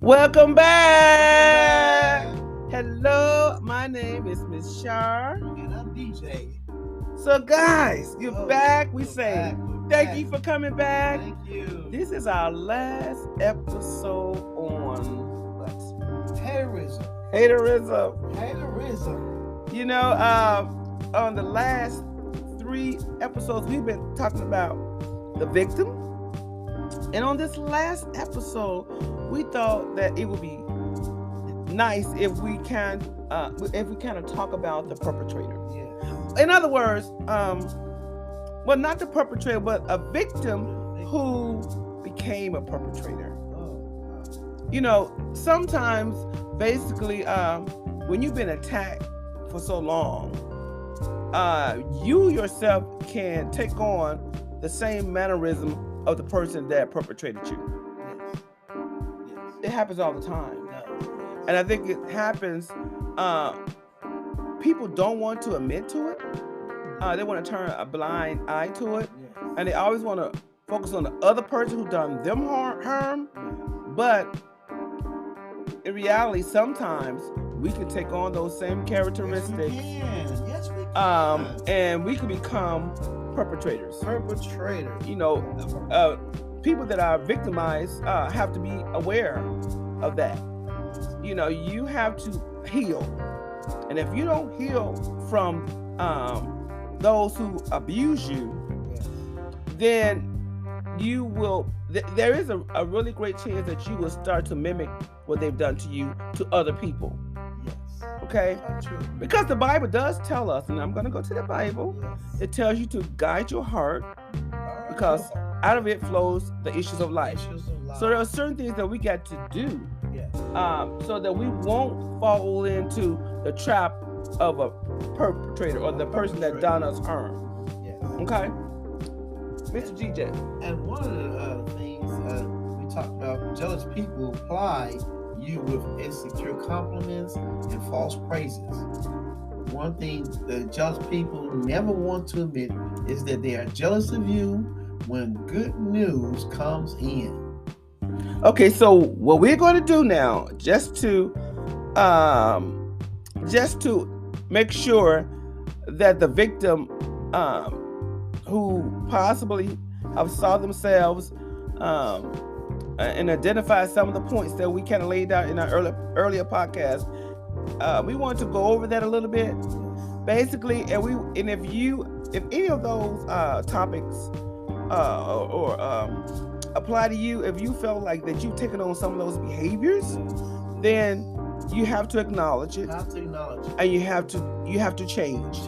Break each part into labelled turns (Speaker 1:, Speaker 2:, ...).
Speaker 1: Welcome back. Hello, my name is Miss Shar.
Speaker 2: And I'm DJ.
Speaker 1: So, guys, you're back. We
Speaker 2: We're
Speaker 1: say
Speaker 2: back. We're
Speaker 1: thank
Speaker 2: back.
Speaker 1: you for coming back.
Speaker 2: Thank you.
Speaker 1: This is our last episode on what?
Speaker 2: Haterism.
Speaker 1: Haterism.
Speaker 2: Haterism.
Speaker 1: You know, on the last 3 episodes, we've been talking about the victim. And on this last episode, we thought that it would be nice if we kind of talk about the perpetrator.
Speaker 2: Yes.
Speaker 1: In other words, well, not the perpetrator, but a victim who became a perpetrator.
Speaker 2: Oh,
Speaker 1: You know, sometimes, basically, when you've been attacked for so long, you yourself can take on the same mannerism of the person that perpetrated you.
Speaker 2: yes. Yes.
Speaker 1: It happens all the time.
Speaker 2: No.
Speaker 1: And I think it happens, people don't want to admit to it. They want to turn a blind eye to it.
Speaker 2: Yes.
Speaker 1: And they always want to focus on the other person who done them harm. But in reality, sometimes we can take on those same characteristics.
Speaker 2: Yes, we can.
Speaker 1: And we can become perpetrators.
Speaker 2: Perpetrator.
Speaker 1: You know, people that are victimized have to be aware of that. You know, you have to heal. And if you don't heal from those who abuse you,
Speaker 2: Yes.
Speaker 1: then you will, there is a really great chance that you will start to mimic what they've done to you to other people.
Speaker 2: Yes.
Speaker 1: Okay?
Speaker 2: That's true.
Speaker 1: Because the Bible does tell us, and I'm going to go to the Bible,
Speaker 2: Yes.
Speaker 1: it tells you to guide your heart
Speaker 2: Alright.
Speaker 1: because out of it flows the issues of life.
Speaker 2: Issues of life.
Speaker 1: So there are certain things that we got to do
Speaker 2: Yes.
Speaker 1: so that we won't fall into the trap of a perpetrator or the person that done us harm.
Speaker 2: Yes.
Speaker 1: Okay? Mr. GJ.
Speaker 2: And one of the things we talked about, jealous people ply you with insecure compliments and false praises. One thing the jealous people never want to admit is that they are jealous of you when good news comes in.
Speaker 1: Okay, so what we're going to do now, just to make sure that the victim who possibly have saw themselves and identify some of the points that we kind of laid out in our earlier podcast, we want to go over that a little bit, basically. And if any of those topics or apply to you, if you felt like that you've taken on some of those behaviors, then you have to acknowledge it, and you have to change.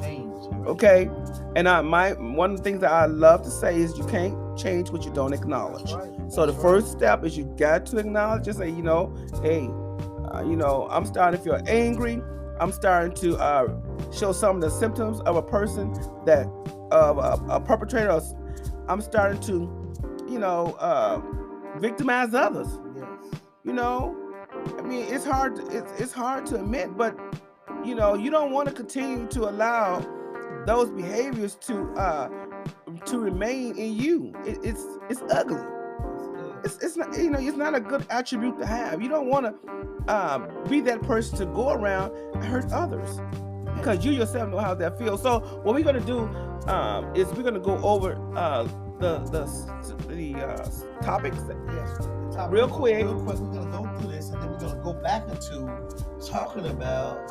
Speaker 1: Okay, and one of the things that I love to say is you can't change what you don't acknowledge. So the first step is you got to acknowledge and say, hey, I'm starting to feel angry. I'm starting to show some of the symptoms of a person that a perpetrator. I'm starting to, victimize others.
Speaker 2: Yes.
Speaker 1: I mean, it's hard to admit, but you don't want to continue to allow those behaviors to remain in you. It's ugly. It's not, it's not a good attribute to have. You don't want to be that person to go around and hurt others, because you yourself know how that feels. So what we're going to do is we're going to go over the topics.
Speaker 2: Yes.
Speaker 1: Real quick.
Speaker 2: We're gonna go through this, and then we're gonna go back into talking about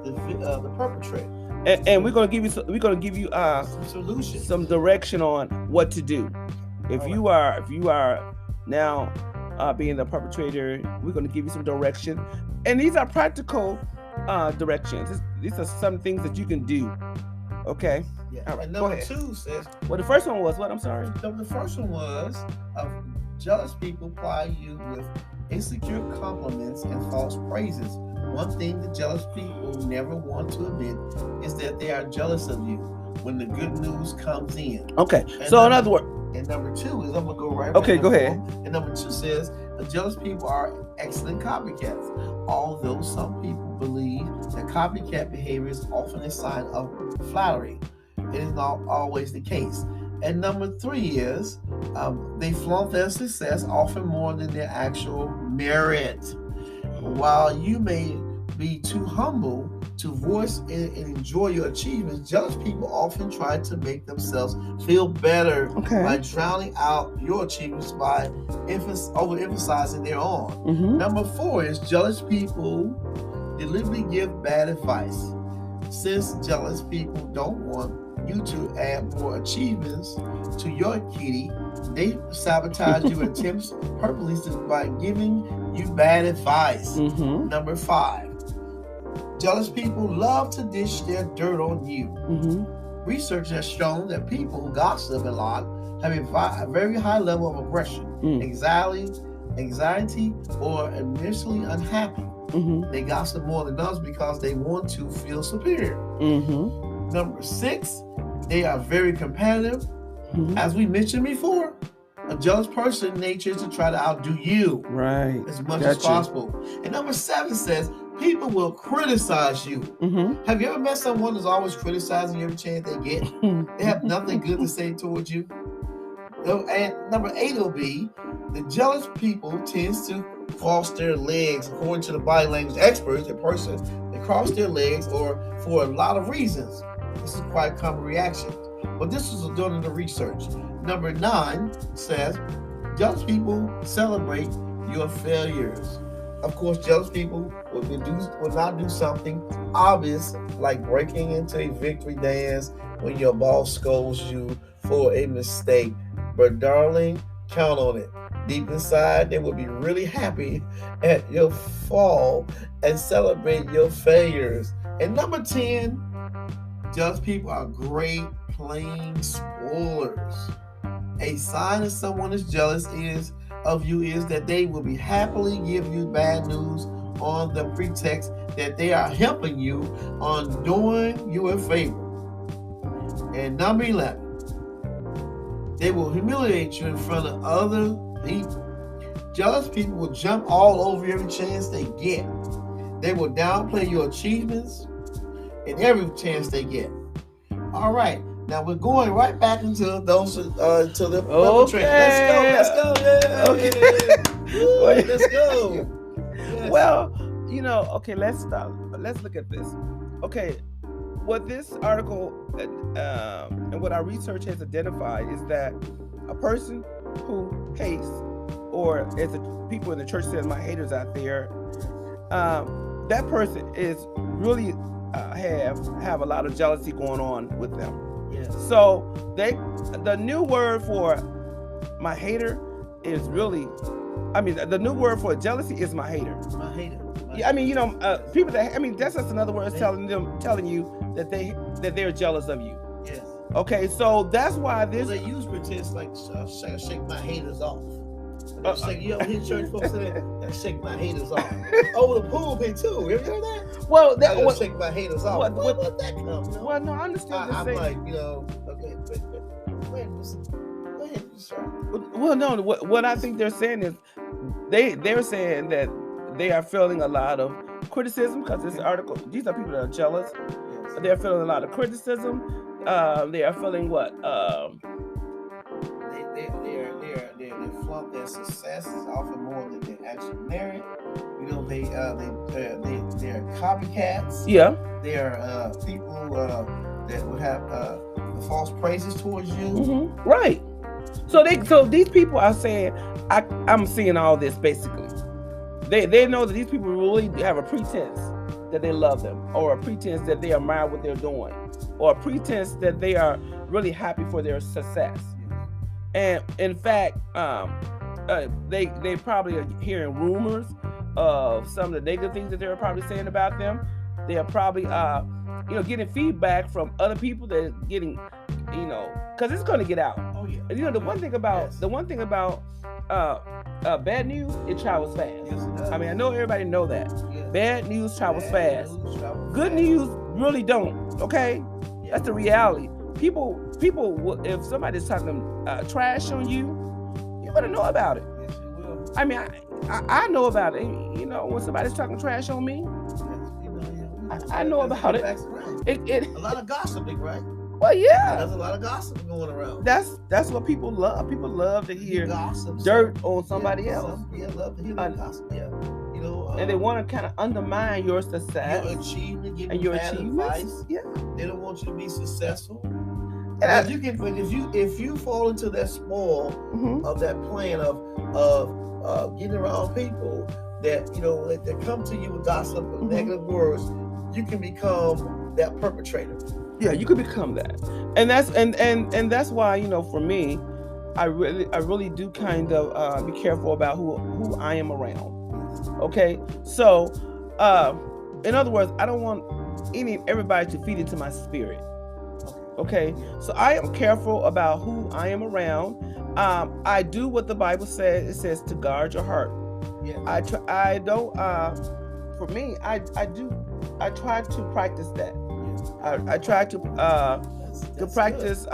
Speaker 2: the perpetrator.
Speaker 1: And we're gonna give you
Speaker 2: Some solutions,
Speaker 1: some direction on what to do. If you are now being the perpetrator, we're gonna give you some direction, and these are practical directions. These are some things that you can do. Okay.
Speaker 2: Yeah.
Speaker 1: All right,
Speaker 2: And
Speaker 1: go
Speaker 2: number
Speaker 1: ahead.
Speaker 2: 2 says.
Speaker 1: Well, the first one was what? I'm sorry.
Speaker 2: The first one was jealous people ply you with insecure compliments and false praises. One thing the jealous people never want to admit is that they are jealous of you when the good news comes in.
Speaker 1: Okay.
Speaker 2: And
Speaker 1: So in other words,
Speaker 2: and number 2 is, I'm gonna go right.
Speaker 1: Okay,
Speaker 2: back
Speaker 1: go
Speaker 2: to
Speaker 1: ahead.
Speaker 2: four. And number 2 says jealous people are excellent copycats, although some people believe that copycat behavior is often a sign of flattery. It is not always the case. And number 3 is they flaunt their success often more than their actual merit. While you may be too humble to voice and enjoy your achievements, jealous people often try to make themselves feel better by drowning out your achievements by overemphasizing their own.
Speaker 1: Mm-hmm.
Speaker 2: Number 4 is jealous people deliberately give bad advice. Since jealous people don't want you to add more achievements to your kitty, they sabotage your attempts purposely by giving you bad advice.
Speaker 1: Mm-hmm.
Speaker 2: Number 5, jealous people love to dish their dirt on you.
Speaker 1: Mm-hmm.
Speaker 2: Research has shown that people who gossip a lot have a very high level of aggression, anxiety, or initially unhappy.
Speaker 1: Mm-hmm.
Speaker 2: They gossip more than others because they want to feel superior.
Speaker 1: Mm-hmm.
Speaker 2: Number 6, they are very competitive.
Speaker 1: Mm-hmm.
Speaker 2: As we mentioned before, a jealous person nature is to try to outdo you as much as possible. And number 7 says people will criticize you.
Speaker 1: Mm-hmm.
Speaker 2: Have you ever met someone who's always criticizing you every chance they get? They have nothing good to say towards you. And number 8 will be the jealous people tends to cross their legs. According to the body language experts, they cross their legs or for a lot of reasons. This is quite a common reaction. But this was done in the research. Number 9 says jealous people celebrate your failures. Of course, jealous people will not do something obvious like breaking into a victory dance when your boss scolds you for a mistake. But darling, count on it. Deep inside, they will be really happy at your fall and celebrate your failures. And number 10, jealous people are great playing spoilers. A sign that someone is jealous of you is that they will be happily give you bad news on the pretext that they are helping you on doing you a favor. And number 11, they will humiliate you in front of other people. Jealous people will jump all over you every chance they get. They will downplay your achievements in every chance they get. All right. Now we're going right back into those to the perpetrator. Let's go. Yeah. Okay. Let's go. Yes.
Speaker 1: Well, let's stop. Let's look at this. Okay, what this article and what our research has identified is that a person who hates, or as the people in the church says, my haters out there, that person is really have a lot of jealousy going on with them. So the new word for my hater is really, the new word for jealousy is my hater.
Speaker 2: My hater.
Speaker 1: People that's just another word telling you that they're jealous of you.
Speaker 2: Yes.
Speaker 1: Okay, so that's why this.
Speaker 2: Well, they use pretense like shake my haters off. You ever hear church folks say that? Shake my haters off. Oh, the pulpit too. You ever heard that?
Speaker 1: Well,
Speaker 2: shake my haters off. What that come?
Speaker 1: Well, no, I understand.
Speaker 2: I'm like, okay, but go ahead, sir.
Speaker 1: Well, no, what I think they're saying is they're saying that they are feeling a lot of criticism because this article. These are people that are jealous. Yes. They're feeling a lot of criticism. They are feeling what?
Speaker 2: They flaunt their successes often more than they actually merit. They're copycats.
Speaker 1: Yeah.
Speaker 2: They are people that would have false praises towards you.
Speaker 1: Mm-hmm. Right. So these people are saying, I'm seeing all this basically. They know that these people really have a pretense that they love them, or a pretense that they admire what they're doing, or a pretense that they are really happy for their success. And in fact, they probably are hearing rumors of some of the negative things that they're probably saying about them. They are probably getting feedback from other people that are getting, because it's going to get out.
Speaker 2: Oh yeah.
Speaker 1: The one thing about bad news, it travels fast.
Speaker 2: Yes, it does.
Speaker 1: I know everybody know that.
Speaker 2: Yes.
Speaker 1: Bad news travels fast. Good news really don't. Okay, that's the reality. People, if somebody's talking trash on you, you better know about it.
Speaker 2: Yes, you will.
Speaker 1: I know about it. When somebody's talking trash on me, I know about it.
Speaker 2: A lot of gossiping, right?
Speaker 1: Well, yeah.
Speaker 2: There's a lot of gossip going around.
Speaker 1: That's what people love. People love to hear
Speaker 2: gossip,
Speaker 1: dirt on somebody else.
Speaker 2: Love to hear gossip. Yeah.
Speaker 1: And they want to kind of undermine your success,
Speaker 2: your achievement,
Speaker 1: and your achievements.
Speaker 2: Advice.
Speaker 1: Yeah.
Speaker 2: They don't want you to be successful.
Speaker 1: And
Speaker 2: if you fall into that spoil of that plan of getting around people that that come to you with gossip and negative words, you can become that perpetrator.
Speaker 1: Yeah, you could become that, and that's why for me, I really do kind of be careful about who I am around. Okay, so in other words, I don't want everybody to feed into my spirit. Okay, so I am careful about who I am around. I do what the Bible says. It says to guard your heart.
Speaker 2: Yes.
Speaker 1: I don't. For me, I try to practice that. I try to practice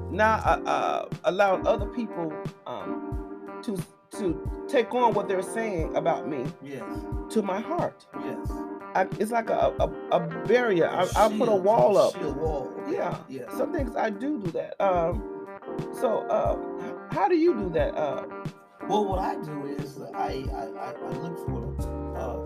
Speaker 1: not allowing other people to take on what they're saying about me to my heart.
Speaker 2: Yes.
Speaker 1: It's like a barrier. I'll put a wall up.
Speaker 2: Shield wall.
Speaker 1: Yeah. Some things I do that. So how do you do that?
Speaker 2: Well, what I do is I look for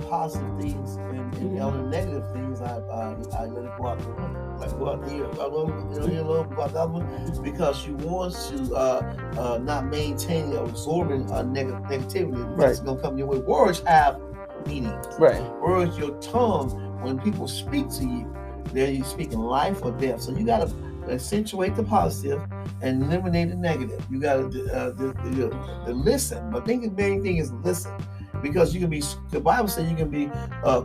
Speaker 2: positive things and all the negative things. I let it go out the window. Like go out the ear. Go out the other one, because you want to not maintain or absorbing negativity. That's gonna come your way. Words have meanings.
Speaker 1: Right.
Speaker 2: Words, your tongue. When people speak to you, they're speaking life or death. So you gotta accentuate the positive and eliminate the negative. You got to listen. But the main thing is listen, because you can be. The Bible says you can be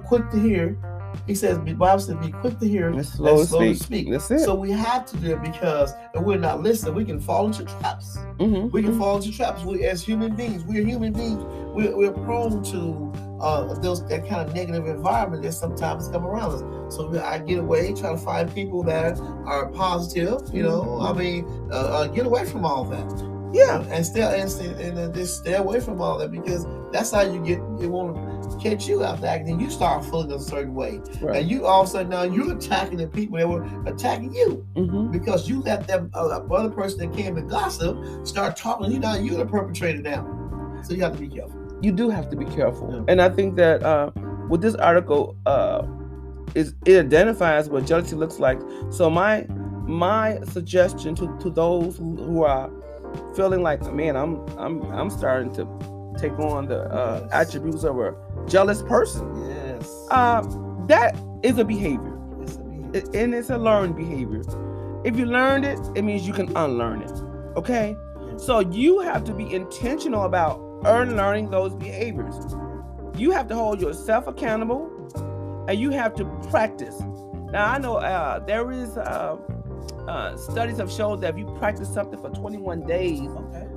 Speaker 2: quick to hear. He says the Bible says be quick to hear and slow to speak.
Speaker 1: That's it.
Speaker 2: So we have to do it, because if we're not listening, we can fall into traps. We can fall into traps. We, as human beings, we're human beings. We're prone to that kind of negative environment that sometimes come around us. So I get away, try to find people that are positive. Get away from all that.
Speaker 1: Yeah,
Speaker 2: and just stay away from all that, because that's how it won't catch you out there. Then you start feeling a certain way, and you all of a sudden now you're attacking the people that were attacking you, because you let them other person that came to gossip start talking. You're the perpetrator now, so you have to be careful.
Speaker 1: You do have to be careful, and I think that with this article, it identifies what jealousy looks like. So my suggestion to those who are feeling like, man, I'm starting to take on the attributes of a jealous person.
Speaker 2: Yes.
Speaker 1: That is a behavior. And it's a learned behavior. If you learned it, it means you can unlearn it. Okay? So you have to be intentional about unlearning those behaviors. You have to hold yourself accountable, and you have to practice. Now, I know there is studies have shown that if you practice something for 21 days,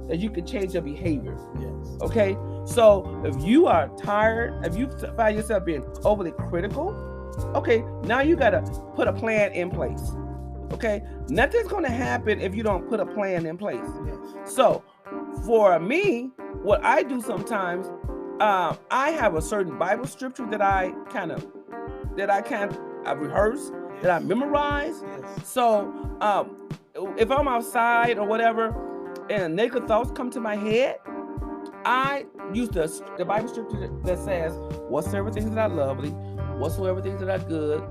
Speaker 1: that you can change your behavior.
Speaker 2: Yes.
Speaker 1: Okay? So if you are tired, if you find yourself being overly critical, okay, now you got to put a plan in place. Okay? Nothing's going to happen if you don't put a plan in place.
Speaker 2: Yes.
Speaker 1: So for me, what I do sometimes, I have a certain Bible scripture that I rehearse, that I memorize.
Speaker 2: Yes.
Speaker 1: So if I'm outside or whatever and negative thoughts come to my head, I use the Bible scripture that says, whatsoever things that are lovely, whatsoever things that are good,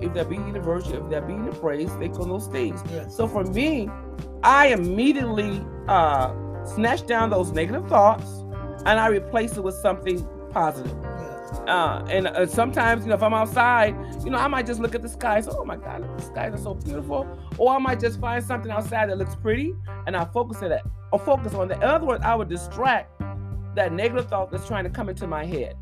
Speaker 1: if there be any virtue, if there be any praise, think on those things.
Speaker 2: Yes.
Speaker 1: So for me, I immediately snatch down those negative thoughts and I replace it with something positive. And sometimes, if I'm outside, I might just look at the sky and say, oh my God, look, the skies are so beautiful. Or I might just find something outside that looks pretty and I focus on that. In other words, I would distract that negative thought that's trying to come into my head.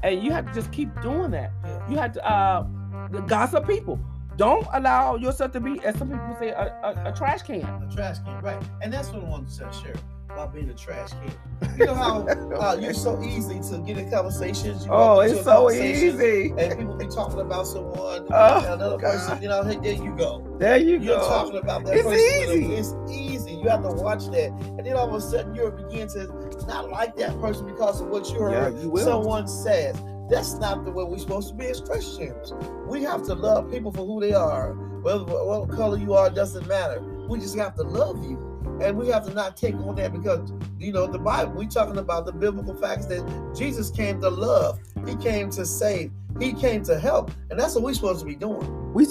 Speaker 1: And you have to just keep doing that. You have to gossip people. Don't allow yourself to be, as some people say, a trash can.
Speaker 2: A trash can, right. And that's what I wanted to share about being a trash can. You know how you're so easy to get in conversations.
Speaker 1: It's so easy.
Speaker 2: And people be talking about someone, another person, hey, there you go.
Speaker 1: There you go.
Speaker 2: You're talking about that person.
Speaker 1: Easy.
Speaker 2: It's easy. You have to watch that. And then all of a sudden you begin to not like that person because of what you heard someone says. That's not the way we're supposed to be as Christians. We have to love people for who they are what color you are doesn't matter. We just have to love you. And we have to not take on that because, the Bible, we're talking about the biblical facts that Jesus came to love. He came to save. He came to help. And that's what we're supposed to be doing.
Speaker 1: We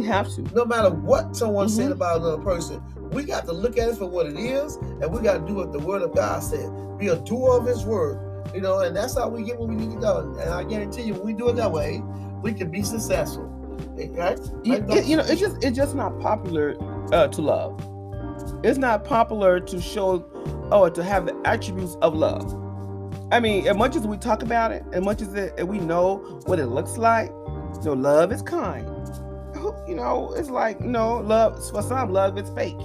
Speaker 1: have to.
Speaker 2: No matter what someone said about another person, we got to look at it for what it is, and we got to do what the Word of God said. Be a doer of His Word. And that's how we get what we need to do. And I guarantee you, when we do it that way, we can be successful. Right?
Speaker 1: It's just not popular to love. It's not popular to show or to have the attributes of love. I mean, as much as we talk about it, as much as we know what it looks like, love is kind. It's like, love, for some, love is fake.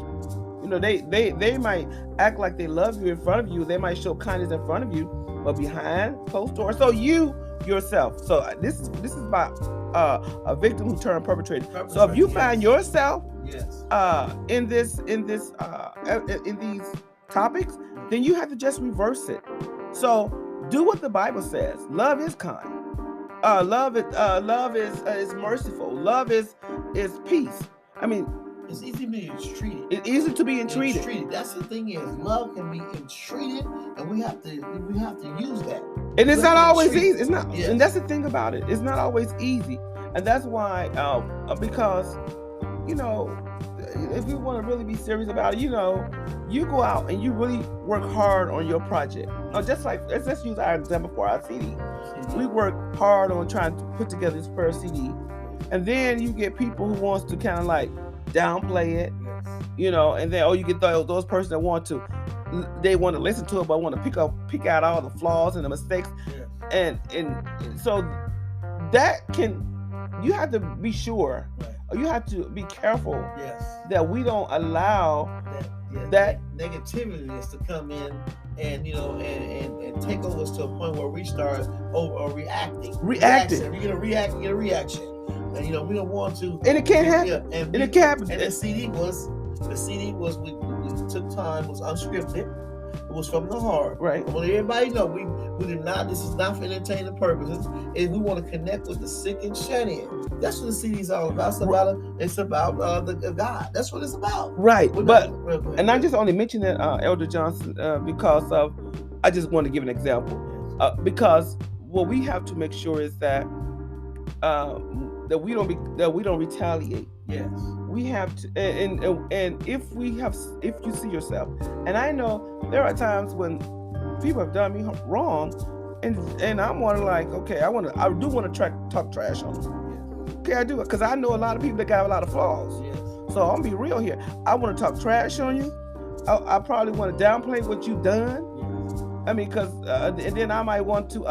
Speaker 1: They might act like they love you in front of you. They might show kindness in front of you, but behind closed doors. So you yourself. So this is about a victim who turned perpetrator. So if you find yourself in these topics, then you have to just reverse it. So do what the Bible says. Love is kind. Love is merciful. Love is peace. I mean,
Speaker 2: it's easy to be entreated.
Speaker 1: It's easy to be entreated.
Speaker 2: That's the thing is, love can be entreated, and we have to use that.
Speaker 1: And it's not always easy. It's not, and that's the thing about it. It's not always easy, and that's why because if you want to really be serious about it, you go out and you really work hard on your project. Just like let's use our example for our CD. We work hard on trying to put together this first CD, and then you get people who wants to kind of like downplay it, and then you get those persons that want to listen to it but want to pick out all the flaws and the mistakes, and so that you have to be sure, or you have to be careful that we don't allow that
Speaker 2: negativity is to come in and and take over us to a point where we start reacting. We're gonna react and get a reaction. And we don't want to.
Speaker 1: And it can't happen. And it can't happen.
Speaker 2: And the CD was we took time, was unscripted. It was from the heart.
Speaker 1: Right.
Speaker 2: I want everybody to know we did not. This is not for entertainment purposes. And we want to connect with the sick and shut in. That's what the CD is all about. It's about the God. That's what it's about.
Speaker 1: Right. And I just only mentioned that Elder Johnson because of I just want to give an example because what we have to make sure is that we don't retaliate.
Speaker 2: Yes.
Speaker 1: We have to, and if you see yourself, and I know there are times when people have done me wrong, and I'm like, okay, I do want to talk trash on them. Yes. Okay, I do it because I know a lot of people that got a lot of flaws.
Speaker 2: Yes.
Speaker 1: So I'm gonna be real here. I want to talk trash on you. I probably want to downplay what you've done.
Speaker 2: Yes.
Speaker 1: I mean, because and then I might want to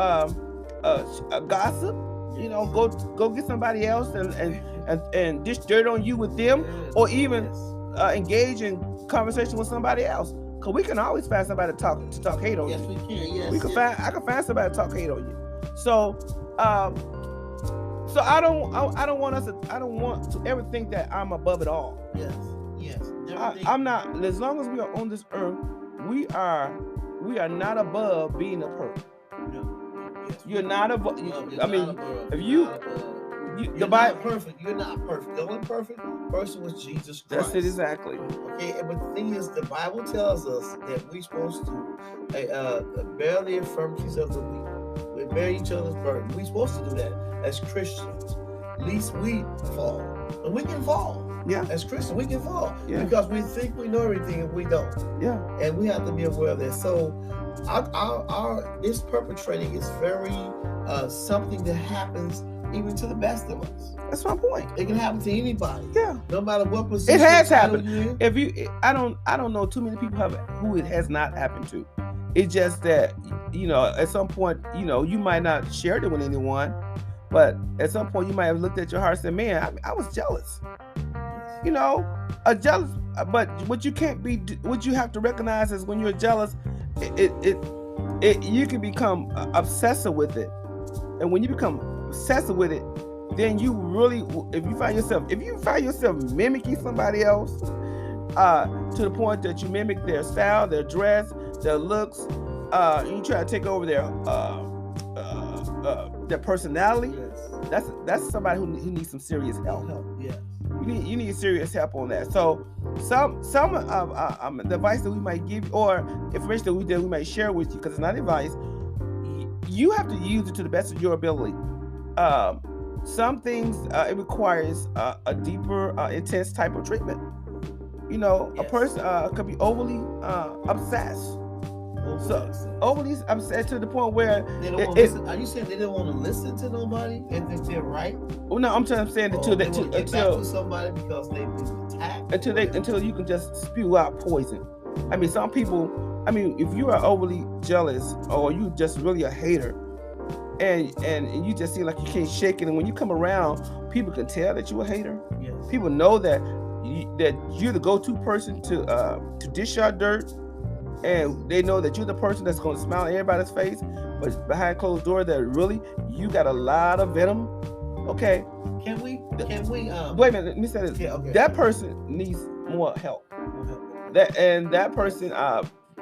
Speaker 1: gossip. Go get somebody else and dish dirt on you with them, or even engage in conversation with somebody else. Cause we can always find somebody to talk hate on you.
Speaker 2: Yes, we can. Yes,
Speaker 1: I can find somebody to talk hate on you. So I don't want to ever think that I'm above it all.
Speaker 2: Yes.
Speaker 1: I'm not. As long as we are on this earth, we are not above being a perp.
Speaker 2: No.
Speaker 1: You're not above. I mean, if
Speaker 2: you're not perfect. You're not perfect. The only perfect person was Jesus Christ.
Speaker 1: That's it exactly.
Speaker 2: Okay, but the thing is, the Bible tells us that we're supposed to bear the infirmities of the weak. We bear each other's burden. We're supposed to do that as Christians. At least we fall, and we can fall.
Speaker 1: Yeah.
Speaker 2: As Christians, we can fall
Speaker 1: because
Speaker 2: we think we know everything and we don't.
Speaker 1: Yeah.
Speaker 2: And we have to be aware of that. So, this perpetrating is very something that happens even to the best of us.
Speaker 1: That's my point.
Speaker 2: It can happen to anybody.
Speaker 1: Yeah.
Speaker 2: No matter what position.
Speaker 1: It has happened. I don't know too many people who it has not happened to. It's just that at some point you might not share it with anyone, but at some point you might have looked at your heart and said, "Man, I was jealous." Jealous. But what you have to recognize is when you're jealous, you can become obsessive with it, and when you become obsessive with it, then you really, if you find yourself mimicking somebody else to the point that you mimic their style, their dress, their looks, you try to take over their personality.
Speaker 2: Yes.
Speaker 1: That's somebody who needs some serious help.
Speaker 2: Yes.
Speaker 1: You need serious help on that. So some of the advice that we might give, or information that we might share with you, because it's not advice, you have to use it to the best of your ability. Some things it requires a deeper, intense type of treatment. A person could be overly obsessed. Overly upset to the point where
Speaker 2: they don't want to listen. Are you saying they don't want to listen to nobody if they're right?
Speaker 1: Well, no, I'm saying until
Speaker 2: they get back to somebody because they've been attacked.
Speaker 1: Until you can just spew out poison. I mean, some people. I mean, if you are overly jealous or you just really a hater, and you just seem like you can't shake it, and when you come around, people can tell that you're a hater.
Speaker 2: Yes.
Speaker 1: People know that you're the go-to person to dish out dirt. And they know that you're the person that's going to smile in everybody's face, but behind closed doors, that really you got a lot of venom. Okay.
Speaker 2: Can we?
Speaker 1: Wait a minute. Let me say this.
Speaker 2: Yeah, okay.
Speaker 1: That person needs more help. That person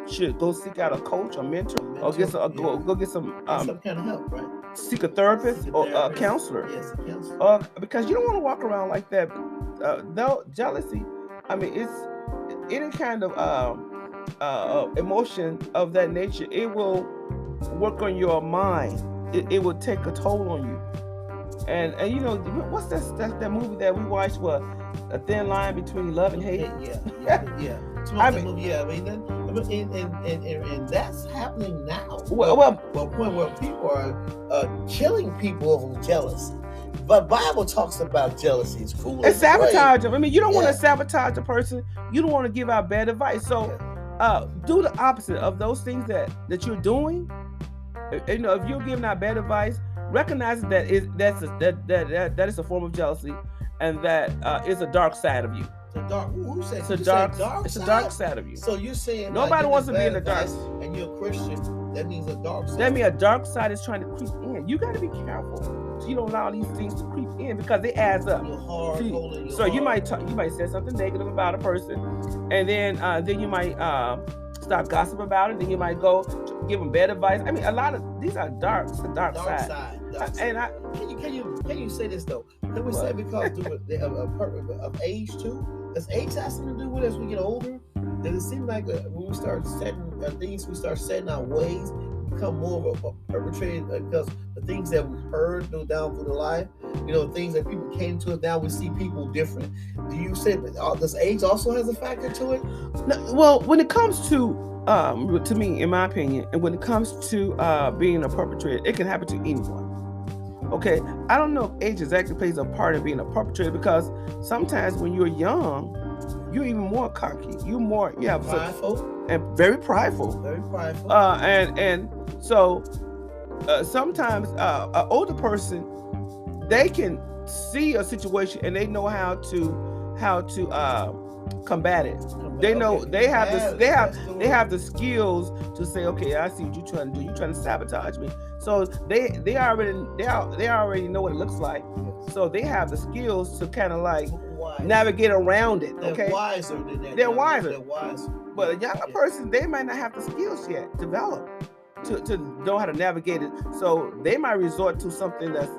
Speaker 1: should go seek out a coach or mentor, or go get some
Speaker 2: kind of help, right?
Speaker 1: Seek a therapist or a counselor.
Speaker 2: Yes, a counselor.
Speaker 1: Because you don't want to walk around like that. No jealousy. I mean, it's any kind of emotion of that nature. It will work on your mind. It will take a toll on you. And what's that movie that we watched? What, A Thin Line Between Love and Hate?
Speaker 2: Yeah. And that's happening now.
Speaker 1: Well,
Speaker 2: a point where people are killing people over jealousy. But Bible talks about jealousy. It's foolish.
Speaker 1: It's sabotage. I mean, you don't want to sabotage a person. You don't want to give out bad advice. So do the opposite of those things that you're doing. If you're giving out bad advice, recognize that is a form of jealousy, and that is a dark side of you.
Speaker 2: It's a
Speaker 1: dark side of you.
Speaker 2: So you're saying
Speaker 1: nobody wants to be in the dark.
Speaker 2: And you're a Christian. That means a dark side.
Speaker 1: That means a dark side is trying to creep in. You got to be careful so you don't allow these things to creep in, because they adds up. You might say something negative about a person, and then you might start gossip about it. Then you might go give them bad advice. I mean, a lot of these are dark. It's the dark side.
Speaker 2: Can you say this though? Can we say because of age too? Does age have something to do with it as we get older? Does it seem like when we start setting things, we start setting our ways, become more of a perpetrator, because the things that we've heard down through the life, things that people came to us, now we see people different. Do you say does age also has a factor to it?
Speaker 1: No, well, when it comes to me, in my opinion, and when it comes to being a perpetrator, it can happen to anyone. Okay, I don't know if age exactly plays a part in being a perpetrator, because sometimes when you're young, you're even more cocky. You have
Speaker 2: prideful
Speaker 1: and very prideful.
Speaker 2: Very prideful.
Speaker 1: And so sometimes an older person, they can see a situation and they know how to combat it. They know they have the skills to say, okay, I see what you're trying to do. You're trying to sabotage me. So they already know what it looks like. So they have the skills to kind of like navigate around it. Okay,
Speaker 2: they're wiser than that.
Speaker 1: They're wiser. But a younger person, they might not have the skills yet developed to know how to navigate it. So they might resort to something that's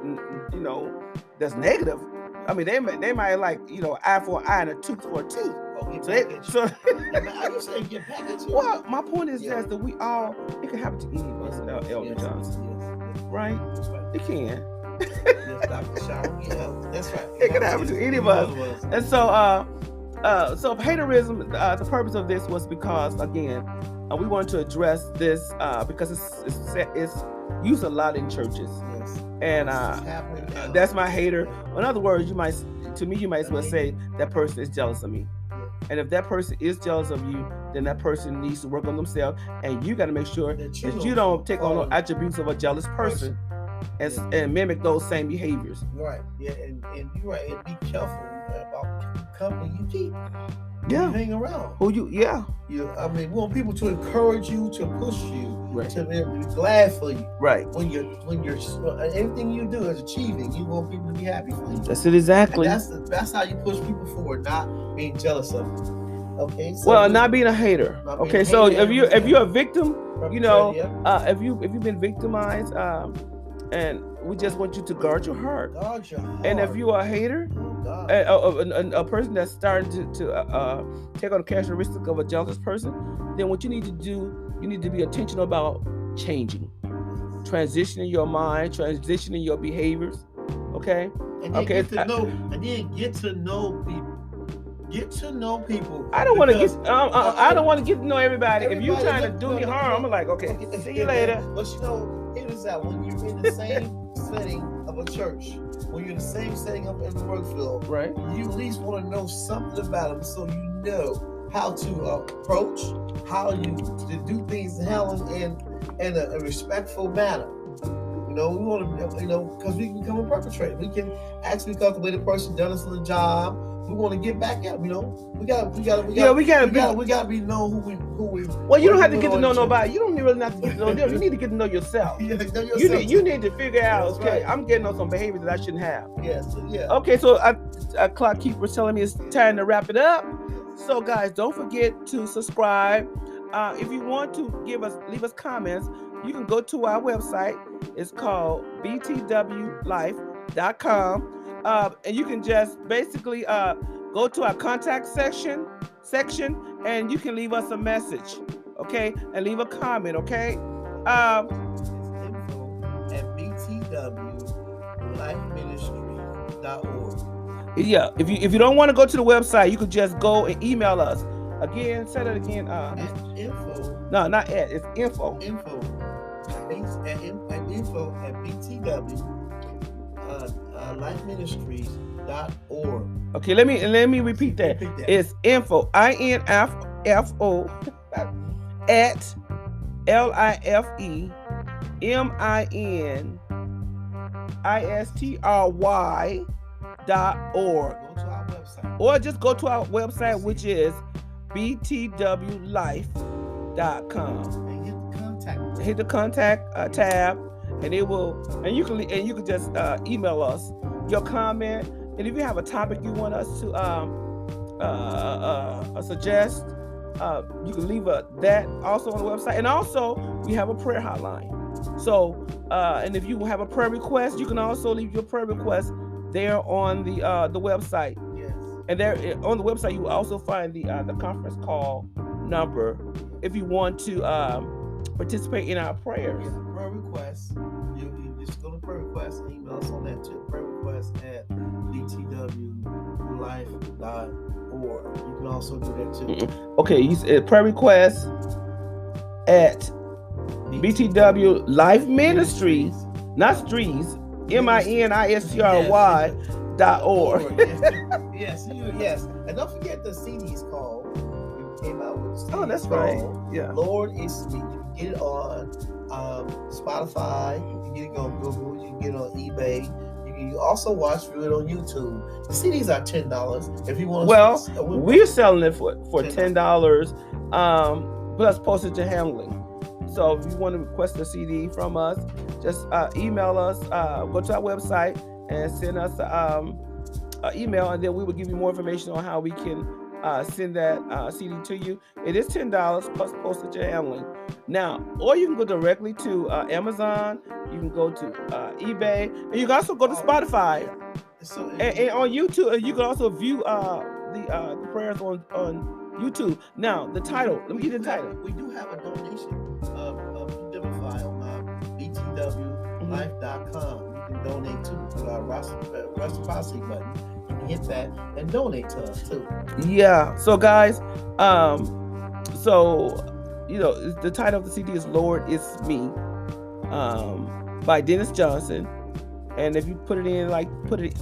Speaker 1: negative. I mean, they might like eye for an eye and a tooth for a tooth.
Speaker 2: I just say get back at you.
Speaker 1: Well, my point is that it can happen to any of us, Elder Johnson.
Speaker 2: Yes.
Speaker 1: Right? It can.
Speaker 2: Yes, Dr. Shaw. That's right.
Speaker 1: It can happen to any of us. And so haterism, the purpose of this was because, again, we wanted to address this because it's used a lot in churches.
Speaker 2: Yes.
Speaker 1: And that's my hater. In other words, you might as well say that person is jealous of me. And if that person is jealous of you, then that person needs to work on themselves, and you got to make sure that you don't take on the attributes of a jealous person and mimic those same behaviors.
Speaker 2: Right. Yeah, and you're right. And be careful about the company you keep.
Speaker 1: Yeah.
Speaker 2: You hang around.
Speaker 1: I
Speaker 2: mean, we want people to encourage you, to push you,
Speaker 1: right,
Speaker 2: to be glad for you.
Speaker 1: Right.
Speaker 2: When you're everything you do is achieving, you want people to be happy for you.
Speaker 1: That's it exactly.
Speaker 2: And that's how you push people forward, not being jealous of them. Okay.
Speaker 1: So not being a hater. Okay. So if you're a victim, if you've been victimized, and we just want you to guard your heart. And if you are a hater,
Speaker 2: God.
Speaker 1: A person that's starting to take on the characteristic of a jealous person, then what you need to do, you need to be intentional about changing, transitioning your mind, transitioning your behaviors. Okay.
Speaker 2: And then get to know. And then get to know people. Get to know people.
Speaker 1: I don't want to get. I don't want to get to know everybody. If you're trying to do me harm, I'm like, okay, see you later.
Speaker 2: But it is that when you're in the same setting of a church, when you're in the same setting up in the work field,
Speaker 1: right?
Speaker 2: You at least want to know something about them, so you know how to approach, how you to do things and handle them in a respectful manner. We want to, because we can become a perpetrator. We can actually because the way the person done us on the job. We want to get back at them, We gotta be know who we.
Speaker 1: Well, you don't have to get to know nobody. You don't really have to get to know them. You need to get to know yourself.
Speaker 2: Know yourself.
Speaker 1: You need to figure out.
Speaker 2: That's
Speaker 1: okay,
Speaker 2: right.
Speaker 1: I'm getting on some behaviors that I shouldn't have.
Speaker 2: Yes. Yeah.
Speaker 1: Okay, so a clock keeper's telling me it's time to wrap it up. So guys, don't forget to subscribe. If you want to leave us comments, you can go to our website. It's called BTWKLIFE.com. And you can just basically go to our contact section, and you can leave us a message, okay, and leave a comment, okay.
Speaker 2: It's info at BTWKLifeMinistries.org.
Speaker 1: Yeah, if you don't want to go to the website, you could just go and email us. Again, say that again.
Speaker 2: Info.
Speaker 1: No, not at. It's info.
Speaker 2: Info at BTW. LifeMinistries.org.
Speaker 1: Okay, let me repeat that. It's info, INFO at LifeMinistry.org.
Speaker 2: Go to our website.
Speaker 1: Or just go to our website, which is BTWLife.com.
Speaker 2: And
Speaker 1: hit the contact tab. And you can just email us your comment, and if you have a topic you want us to suggest, you can leave that also on the website. And also we have a prayer hotline. So and if you have a prayer request, you can also leave your prayer request there on the website.
Speaker 2: Yes.
Speaker 1: And there on the website you will also find the conference call number if you want to participate in our prayers.
Speaker 2: Prayer requests. You just go to prayer requests and email us on that too. Prayer requests at btwlife.org. You can also do that too.
Speaker 1: Okay, you said prayer requests at BTW Life Ministries, not streets, MINISTRY.org.
Speaker 2: Yes. And don't forget the CD's call. We came out with the CD's
Speaker 1: that's
Speaker 2: call.
Speaker 1: right. Yeah.
Speaker 2: Lord is me. You can get it on Spotify. You can get it on Google. You can get it on eBay. You can also watch it on YouTube. The CDs are $10 if you want.
Speaker 1: We're selling it for $10 plus postage and handling. So if you want to request a CD from us, just email us. Go to our website and send us an email, and then we will give you more information on how we can send that CD to you. It is $10 plus postage and handling. Now, or you can go directly to Amazon. You can go to eBay, and you can also go to Spotify. And on YouTube, you can also view the prayers on YouTube. Now, the title. Let me give you the title.
Speaker 2: We do have a donation file on btwlife.com. You can donate to our reciprocity button. You can hit that and donate to us too.
Speaker 1: Yeah. So guys, the title of the CD is "Lord, It's Me," by Dennis Johnson. And if you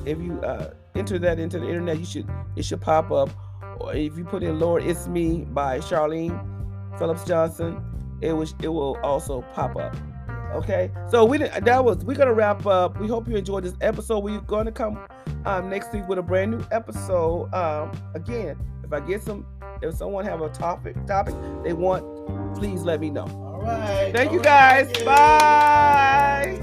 Speaker 1: if you enter that into the internet, it should pop up. Or if you put in "Lord, It's Me" by Charlene Phillips Johnson, it will also pop up. Okay, so we're gonna wrap up. We hope you enjoyed this episode. We're gonna come next week with a brand new episode. Again, if someone have a topic they want, please let me know.
Speaker 2: All right.
Speaker 1: Thank you guys. Bye.